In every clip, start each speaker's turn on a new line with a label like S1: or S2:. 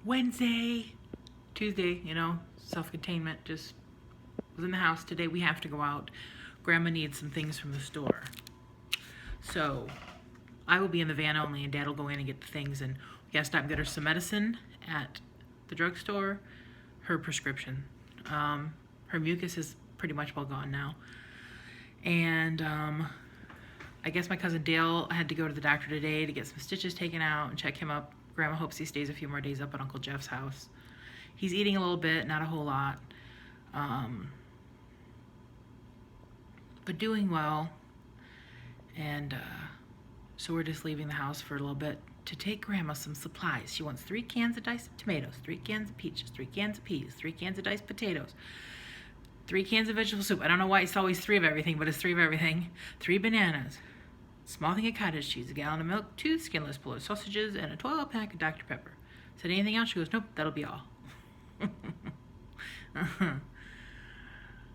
S1: Wednesday, Tuesday, you know, self-containment, just was in the house. Today we have to go out. Grandma needs some things from the store. So I will be in the van only and Dad will go in and get the things, and we gotta stop and get her some medicine at the drugstore, her prescription. Her mucus is pretty much all gone now. And I guess my cousin Dale had to go to the doctor today to get some stitches taken out and check him up. Grandma hopes he stays a few more days up at Uncle Jeff's house. He's eating a little bit, not a whole lot, but doing well. And so we're just leaving the house for a little bit to take Grandma some supplies. She wants 3 cans of diced tomatoes, 3 cans of peaches, 3 cans of peas, 3 cans of diced potatoes, 3 cans of vegetable soup. I don't know why it's always 3 of everything, but it's 3 of everything. 3 bananas, small thing of cottage cheese, a gallon of milk, 2 skinless pulled sausages, and a 12-pack of Dr. Pepper. Said anything else? She goes, nope, that'll be all.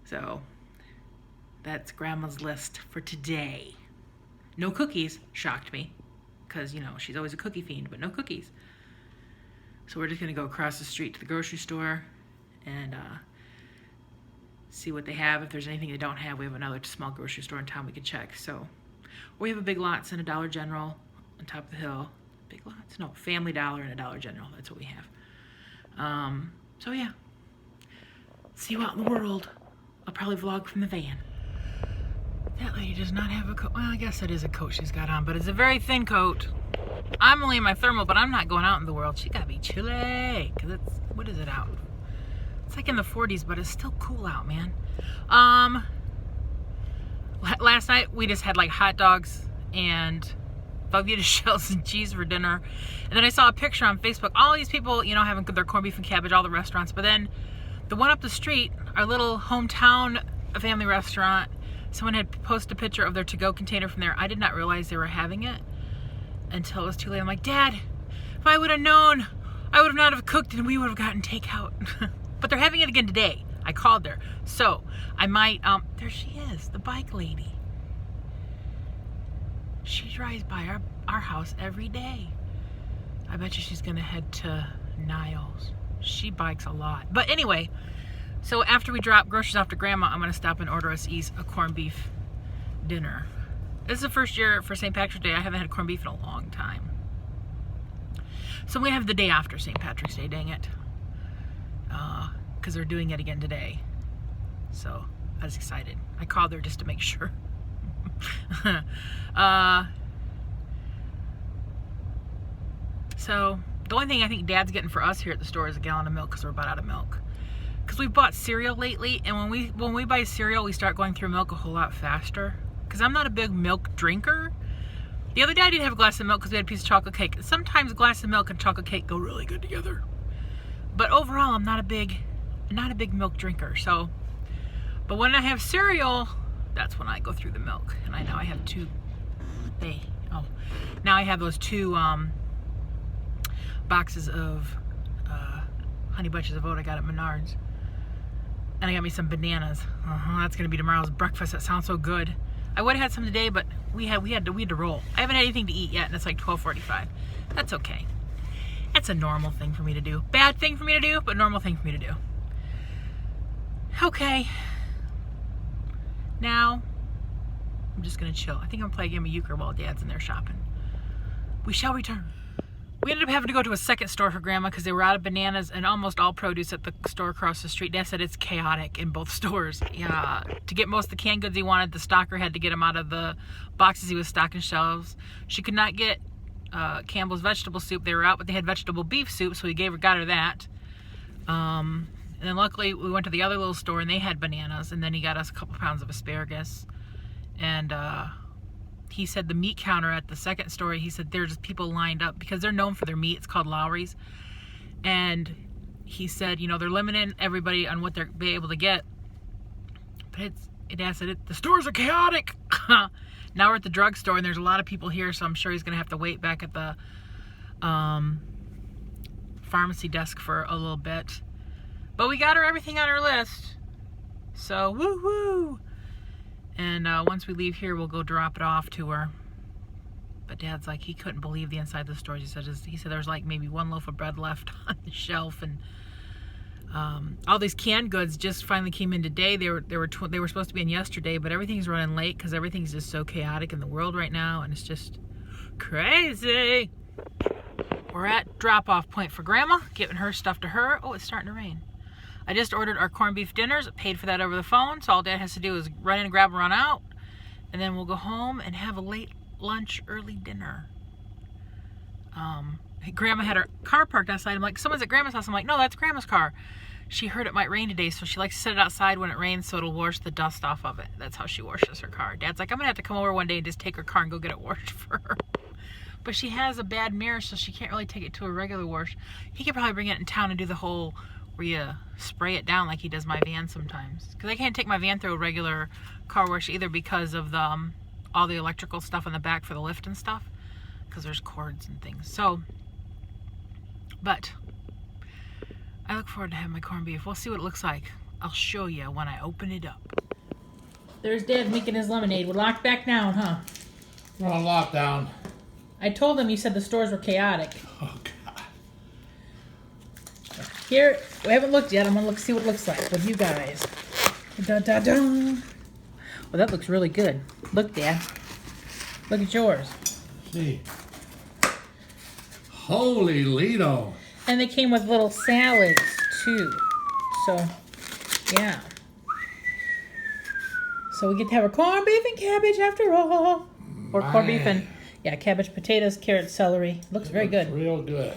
S1: So that's Grandma's list for today. No cookies. Shocked me, because, you know, she's always a cookie fiend, but no cookies. So we're just going to go across the street to the grocery store and see what they have. If there's anything they don't have, we have another small grocery store in town we can check. So we have a Big Lots and a Dollar General on top of the hill. Big Lots? No, Family Dollar and a Dollar General. That's what we have. So yeah. See you out in the world. I'll probably vlog from the van. That lady does not have a coat. Well, I guess it is a coat she's got on, but it's a very thin coat. I'm only in my thermal, but I'm not going out in the world. She gotta be chilly, because it's, what is it out? It's like in the 40s, but it's still cool out, man. Last night we just had like hot dogs and Velveeta shells and cheese for dinner. And then I saw a picture on Facebook. All these people, you know, having their corned beef and cabbage, all the restaurants. But then the one up the street, our little hometown family restaurant, someone had posted a picture of their to-go container from there. I did not realize they were having it until it was too late. I'm like, Dad, if I would have known, I would have not have cooked and we would have gotten takeout. But they're having it again today. I called her. So I might, there she is, the bike lady. She drives by our house every day. I bet you she's gonna head to Niles. She bikes a lot. But anyway, so after we drop groceries off to Grandma, I'm gonna stop and order us east a corned beef dinner. This is the first year for St. Patrick's Day I haven't had corned beef in a long time. So we have the day after St. Patrick's Day, dang it. Because they're doing it again today. So I was excited. I called her just to make sure. So the only thing I think Dad's getting for us here at the store is a gallon of milk, because we're about out of milk. Because we've bought cereal lately, and when we buy cereal, we start going through milk a whole lot faster. Because I'm not a big milk drinker. The other day I did have a glass of milk because we had a piece of chocolate cake. Sometimes a glass of milk and chocolate cake go really good together. But overall, I'm not a big milk drinker. So, but when I have cereal, that's when I go through the milk. And I know I have now I have those 2 boxes of honey bunches of oat I got at Menards. And I got me some bananas. That's gonna be tomorrow's breakfast. That sounds so good. I would have had some today, but we had to roll. I haven't had anything to eat yet, and it's like 12:45. That's okay. That's a normal thing for me to do. Bad thing for me to do, but normal thing for me to do. Okay. Now, I'm just gonna chill. I think I'm gonna play a game of euchre while Dad's in there shopping. We shall return. We ended up having to go to a second store for Grandma because they were out of bananas and almost all produce at the store across the street. Dad said it's chaotic in both stores. Yeah, to get most of the canned goods he wanted, the stocker had to get them out of the boxes he was stocking shelves. She could not get Campbell's vegetable soup. They were out, but they had vegetable beef soup, so we got her that. And then luckily we went to the other little store and they had bananas, and then he got us a couple pounds of asparagus. And he said the meat counter at the second store, he said there's just people lined up because they're known for their meat. It's called Lowry's. And he said, you know, they're limiting everybody on what they're be able to get. But the stores are chaotic. Now we're at the drugstore and there's a lot of people here, so I'm sure he's gonna have to wait back at the pharmacy desk for a little bit. But we got her everything on her list. So woo-woo. And once we leave here, we'll go drop it off to her. But Dad's like, he couldn't believe the inside of the stores. He said there's like maybe one loaf of bread left on the shelf, and all these canned goods just finally came in today. They were supposed to be in yesterday, but everything's running late because everything's just so chaotic in the world right now, and it's just crazy. We're at drop-off point for Grandma, giving her stuff to her. Oh, it's starting to rain. I just ordered our corned beef dinners, paid for that over the phone, so all Dad has to do is run in and grab and run out, and then we'll go home and have a late lunch, early dinner. Grandma had her car parked outside. I'm like, someone's at Grandma's house. I'm like, no, that's Grandma's car. She heard it might rain today, so she likes to set it outside when it rains so it'll wash the dust off of it. That's how she washes her car. Dad's like, I'm gonna have to come over one day and just take her car and go get it washed for her. But she has a bad mirror, so she can't really take it to a regular wash. He could probably bring it in town and do the whole where you spray it down like he does my van sometimes. Because I can't take my van through a regular car wash either because of the all the electrical stuff in the back for the lift and stuff. Because there's cords and things. So, but I look forward to having my corned beef. We'll see what it looks like. I'll show you when I open it up. There's Dad making his lemonade. We're locked back down, huh?
S2: We're on lockdown.
S1: I told him you said the stores were chaotic.
S2: Oh, God.
S1: Here, we haven't looked yet. I'm going to see what it looks like with you guys. Well, that looks really good. Look, Dad. Look at yours.
S2: See. Holy Lido.
S1: And they came with little salads, too. So, yeah. So we get to have our corned beef and cabbage after all. Or corned beef and... yeah, cabbage, potatoes, carrots, celery. Looks very good.
S2: Real good.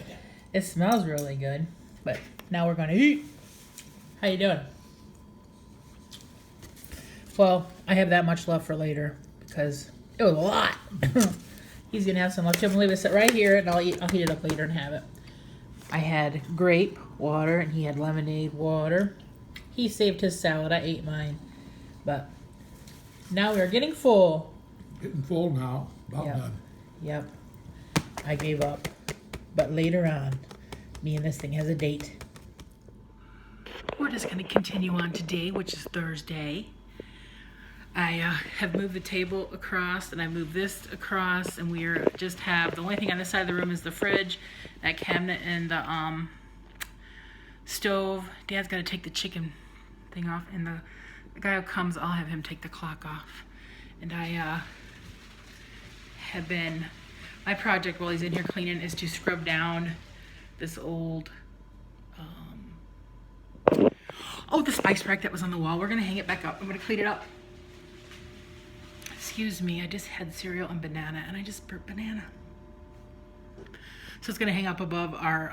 S1: It smells really good. But now we're going to eat. How you doing? Well, I have that much left for later because it was a lot. He's going to have some left. I'm going to leave it sit right here and I'll heat it up later and have it. I had grape water and he had lemonade water. He saved his salad. I ate mine. But now we are getting full.
S2: Getting full now. About
S1: Yep.
S2: done.
S1: Yep. I gave up. But later on, me and this thing has a date. We're just going to continue on today, which is Thursday. I have moved the table across, and I moved this across, and we are just have, the only thing on this side of the room is the fridge, that cabinet, and the stove. Dad's got to take the chicken thing off, and the guy who comes, I'll have him take the clock off. And I have been, my project while he's in here cleaning is to scrub down this old, oh, the spice rack that was on the wall. We're going to hang it back up. I'm going to clean it up. Excuse me, I just had cereal and banana, and I just burped banana. So it's going to hang up above our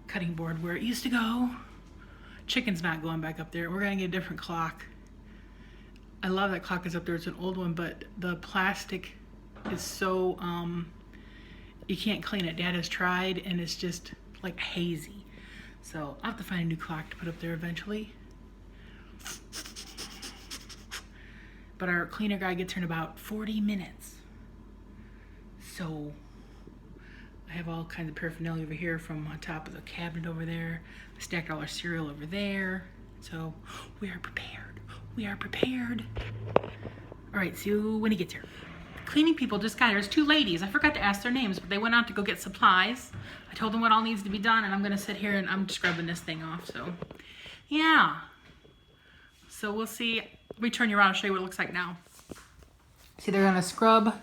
S1: cutting board where it used to go. Chicken's not going back up there. We're going to get a different clock. I love that clock is up there. It's an old one, but the plastic is so, you can't clean it. Dad has tried, and it's just like hazy. So I'll have to find a new clock to put up there eventually. But our cleaner guy gets here in about 40 minutes. So I have all kinds of paraphernalia over here from on top of the cabinet over there. I stacked all our cereal over there. So we are prepared. We are prepared. All right, see you when he gets here. Cleaning people just got here. There's two ladies. I forgot to ask their names, but they went out to go get supplies. I told them what all needs to be done, and I'm going to sit here and I'm scrubbing this thing off. So, yeah. So we'll see. Let me turn you around and show you what it looks like now. See, they're going to scrub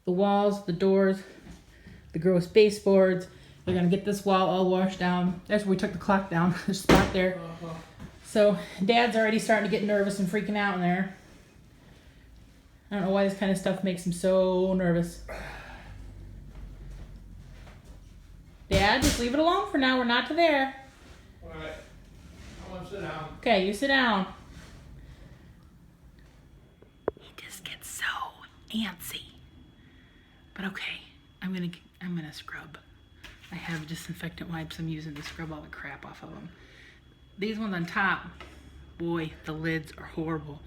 S1: the walls, the doors, the gross baseboards. They're going to get this wall all washed down. That's where we took the clock down. There's a spot there. So Dad's already starting to get nervous and freaking out in there. I don't know why this kind of stuff makes him so nervous. Dad, just leave it alone for now. We're not to there.
S2: All right. I want to sit down.
S1: Okay, you sit down. He just gets so antsy. But okay, I'm gonna scrub. I have disinfectant wipes I'm using to scrub all the crap off of them. These ones on top, boy, the lids are horrible.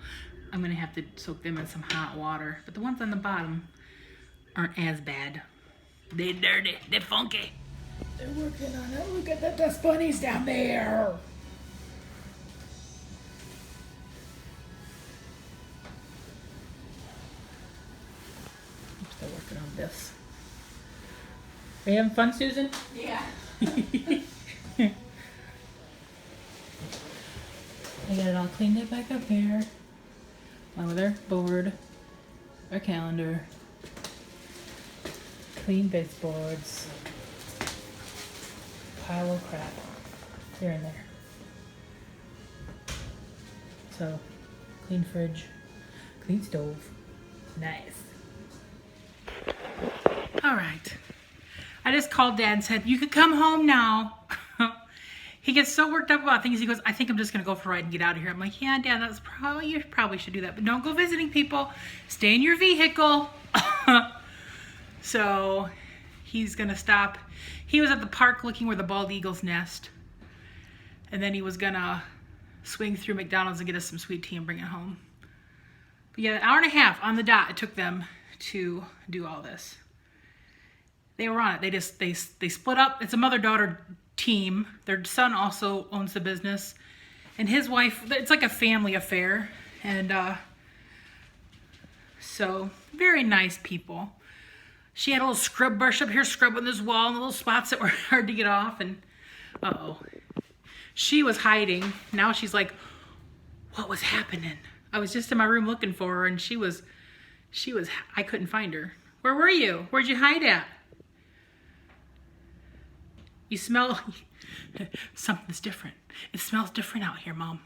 S1: I'm gonna have to soak them in some hot water. But the ones on the bottom aren't as bad. They're dirty, they're funky. They're working on it. Look at the dust bunnies down there. Oops, Still working on this. Are you having fun, Susan?
S3: Yeah.
S1: I got it all cleaned up back up here. Along with our board, our calendar, clean baseboards, pile of crap here and there. So, clean fridge, clean stove. Nice. All right. I just called Dad and said, you could come home now. He gets so worked up about things. He goes, I think I'm just going to go for a ride and get out of here. I'm like, yeah, Dad, you probably should do that. But don't go visiting people. Stay in your vehicle. So he's going to stop. He was at the park looking where the bald eagles nest. And then he was going to swing through McDonald's and get us some sweet tea and bring it home. But yeah, an hour and a half on the dot it took them to do all this. They were on it. They split up. It's a mother-daughter team. Their son also owns the business, and his wife. It's like a family affair, and so very nice people. She had a little scrub brush up here, scrubbing this wall and the little spots that were hard to get off. And she was hiding. Now she's like, "What was happening?" I was just in my room looking for her, and she was. I couldn't find her. Where were you? Where'd you hide at? You smell, something's different. It smells different out here, Mom.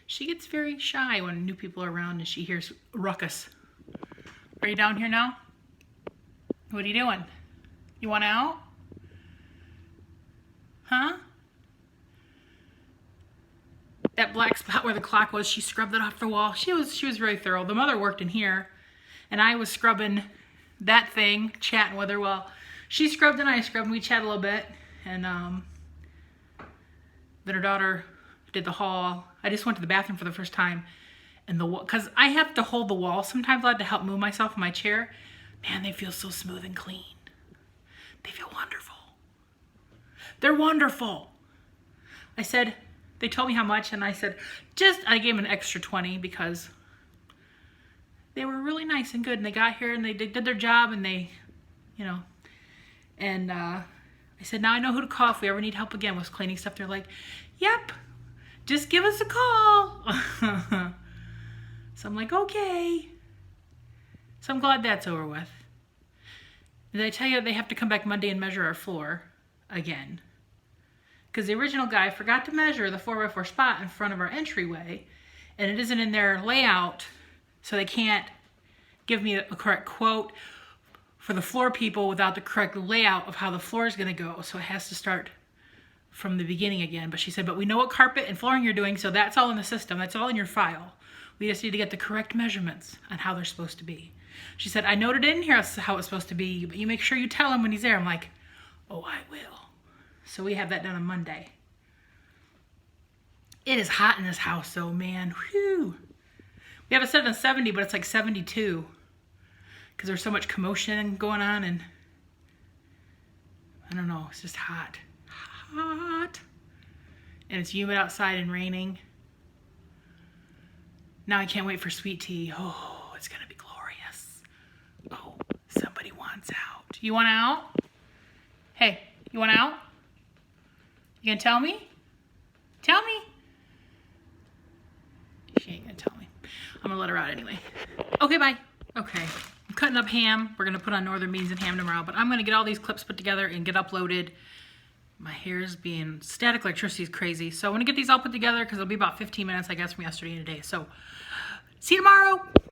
S1: She gets very shy when new people are around and she hears ruckus. Are you down here now? What are you doing? You want out? Huh? That black spot where the clock was, she scrubbed it off the wall. She was very thorough. The mother worked in here, and I was scrubbing that thing, chatting with her while she scrubbed and I scrubbed, and we chatted a little bit. And then her daughter did the hall. I just went to the bathroom for the first time. And because I have to hold the wall sometimes, I have to help move myself in my chair. Man, they feel so smooth and clean. They feel wonderful. They're wonderful. I said, they told me how much, and I said, I gave them an extra 20 because they were really nice and good. And they got here and they did their job, and they, and I said, now I know who to call if we ever need help again with cleaning stuff. They're like, yep, just give us a call. So I'm like, okay. So I'm glad that's over with. Did I tell you they have to come back Monday and measure our floor again? Because the original guy forgot to measure the 4x4 spot in front of our entryway, and it isn't in their layout, so they can't give me a correct quote for the floor people without the correct layout of how the floor is going to go. So it has to start from the beginning again. But she said, but we know what carpet and flooring you're doing, so that's all in the system. That's all in your file. We just need to get the correct measurements on how they're supposed to be. She said, I noted in here how it's supposed to be, but you make sure you tell him when he's there. I'm like, oh, I will. So we have that done on Monday. It is hot in this house, though, man. Whew. We have it set on 70, but it's like 72. Because there's so much commotion going on, and I don't know, it's just hot. Hot. And it's humid outside and raining. Now I can't wait for sweet tea. Oh, it's going to be glorious. Oh, somebody wants out. You want out? Hey, you want out? You gonna tell me? Tell me. She ain't gonna tell me. I'm gonna let her out anyway. Okay, bye. Okay. I'm cutting up ham. We're gonna put on northern beans and ham tomorrow, but I'm gonna get all these clips put together and get uploaded. My hair's being static electricity is crazy. So I'm gonna get these all put together because it'll be about 15 minutes, I guess, from yesterday and today. So see you tomorrow.